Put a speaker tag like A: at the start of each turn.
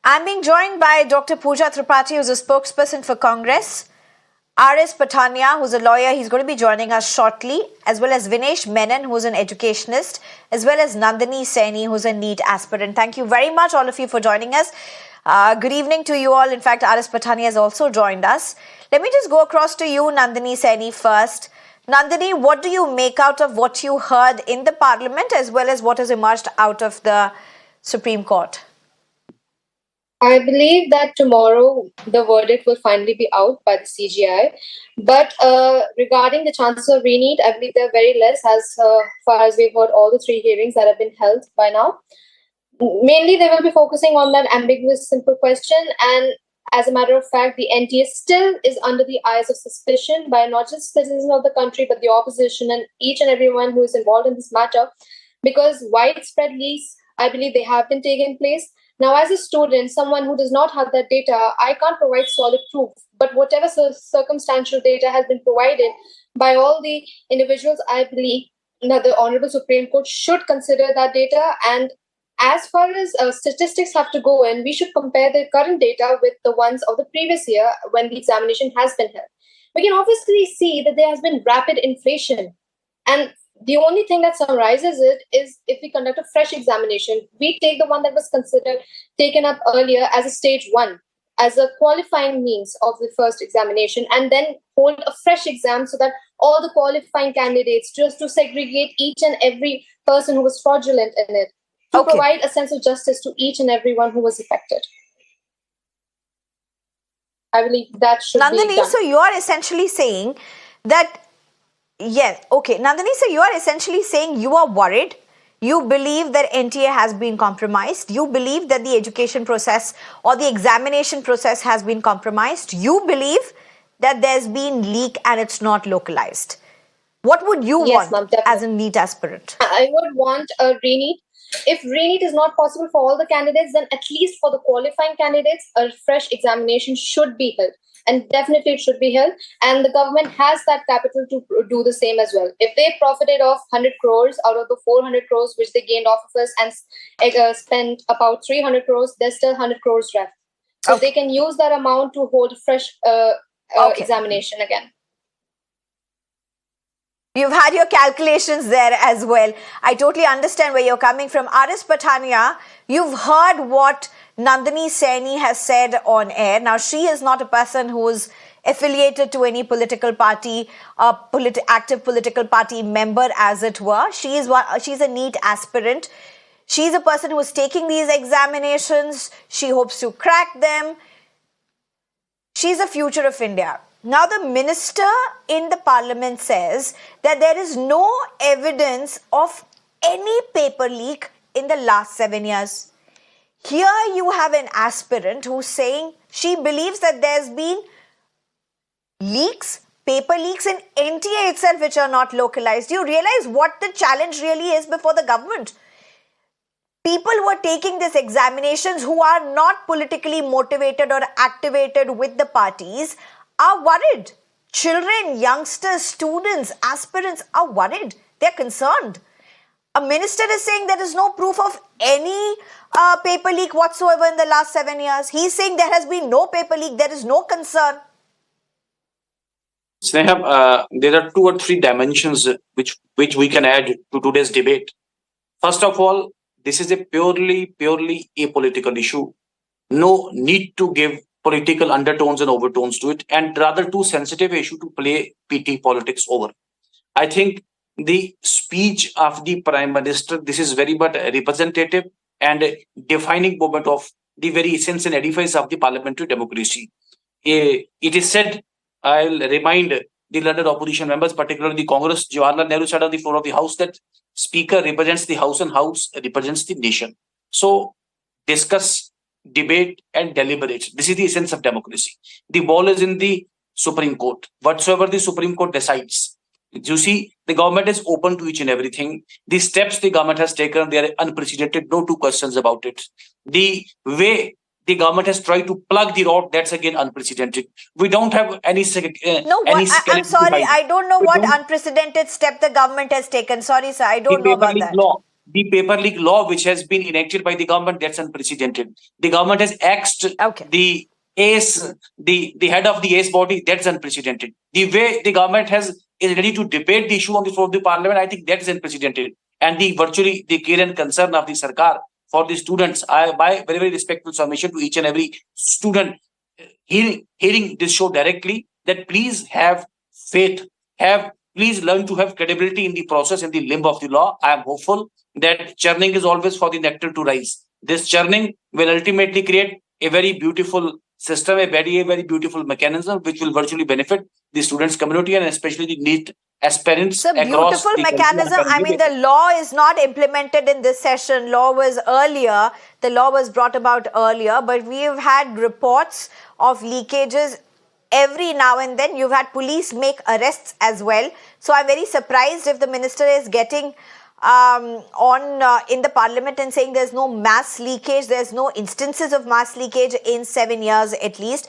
A: I'm being joined by Dr. Pooja Tripathi, who's a spokesperson for Congress, R.S. Patania, who's a lawyer, he's going to be joining us shortly, as well as Vinesh Menon, who's an educationist, as well as Nandini Saini, who's a NEET aspirant. Thank you very much, all of you, for joining us. Good evening to you all. In fact, R.S. Patania has also joined us. Let me just go across to you, Nandini Saini, first. Nandini, what do you make out of what you heard in the Parliament, as well as what has emerged out of the Supreme Court?
B: I believe that tomorrow the verdict will finally be out by the CGI. But regarding the chances of re-NEET, I believe they're very less as far as we've heard all the three hearings that have been held by now. Mainly, they will be focusing on that ambiguous simple question. And as a matter of fact, the NTA still is under the eyes of suspicion by not just citizens of the country, but the opposition and each and everyone who is involved in this matter, because widespread leaks, I believe they have been taking place. Now, as a student, someone who does not have that data, I can't provide solid proof. But whatever circumstantial data has been provided by all the individuals, I believe that the Honorable Supreme Court should consider that data. And as far as statistics have to go in, we should compare the current data with the ones of the previous year when the examination has been held. We can obviously see that there has been rapid inflation. And the only thing that summarizes it is if we conduct a fresh examination, we take the one that was taken up earlier as a stage one, as a qualifying means of the first examination, and then hold a fresh exam so that all the qualifying candidates, just to segregate each and every person who was fraudulent in it, to provide a sense of justice to each and everyone who was affected. I believe that should
A: Nandini,
B: be done.
A: so you are essentially saying that yes, okay. Nandini, so you are essentially saying you are worried. You believe that NTA has been compromised. You believe that the education process or the examination process has been compromised. You believe that there's been leak and it's not localized. What would you want as a NEET aspirant?
B: I would want a re-NEET. If re-NEET is not possible for all the candidates, then at least for the qualifying candidates, a fresh examination should be held. And definitely it should be held. And the government has that capital to do the same as well. If they profited off 100 crores out of the 400 crores which they gained off of us and spent about 300 crores, there's still 100 crores left. So they can use that amount to hold a fresh examination again.
A: You've had your calculations there as well. I totally understand where you're coming from. R.S. Patania, you've heard what Nandini Saini has said on air. Now, she is not a person who is affiliated to any political party, active political party member, as it were. She's a NEET aspirant. She's a person who is taking these examinations. She hopes to crack them. She's the future of India. Now, the minister in the parliament says that there is no evidence of any paper leak in the last 7 years. Here you have an aspirant who's saying she believes that there's been leaks, paper leaks in NTA itself which are not localized. Do you realize what the challenge really is before the government? People who are taking these examinations who are not politically motivated or activated with the parties are worried. Children, youngsters, students, aspirants are worried. They're concerned. A minister is saying there is no proof of any paper leak whatsoever in the last 7 years. He's saying there has been no paper leak. There is no concern.
C: Sneham, there are 2 or 3 dimensions which we can add to today's debate. First of all, this is a purely apolitical issue. No need to give political undertones and overtones to it, and rather too sensitive issue to play PT politics over. I think the speech of the Prime Minister, this is very much representative and defining moment of the very essence and edifice of the parliamentary democracy. It is said, I'll remind the learned opposition members, particularly the Congress, Jawaharlal Nehru said on the floor of the House that Speaker represents the House and House represents the nation. So discuss, debate and deliberate. This is the essence of democracy. The ball is in the Supreme Court. Whatsoever the Supreme Court decides, you see, the government is open to each and everything. The steps the government has taken, they are unprecedented. No 2 questions about it. The way the government has tried to plug the rod, that's again unprecedented. We don't have any...
A: I'm sorry, I don't know what unprecedented step the government has taken. Sorry, sir, I don't know about that.
C: the paper leak law which has been enacted by the government, that's unprecedented. The government has axed the ACE, the head of the ACE body, that's unprecedented. The way the government is ready to debate the issue on the floor of the parliament, I think that is unprecedented. And the virtually the care and concern of the Sarkar for the students, my very, very respectful submission to each and every student hearing this show directly, that please have faith, please learn to have credibility in the process and the limb of the law. I am hopeful that churning is always for the nectar to rise. This churning will ultimately create a very beautiful system, a very beautiful mechanism which will virtually benefit the students' community and especially the NEET aspirants.
A: It's a beautiful mechanism. I mean, the law is not implemented in this session. Law was earlier. The law was brought about earlier, but we have had reports of leakages every now and then. You've had police make arrests as well. So I'm very surprised if the minister is getting in the parliament and saying there's no mass leakage, there's no instances of mass leakage in 7 years at least.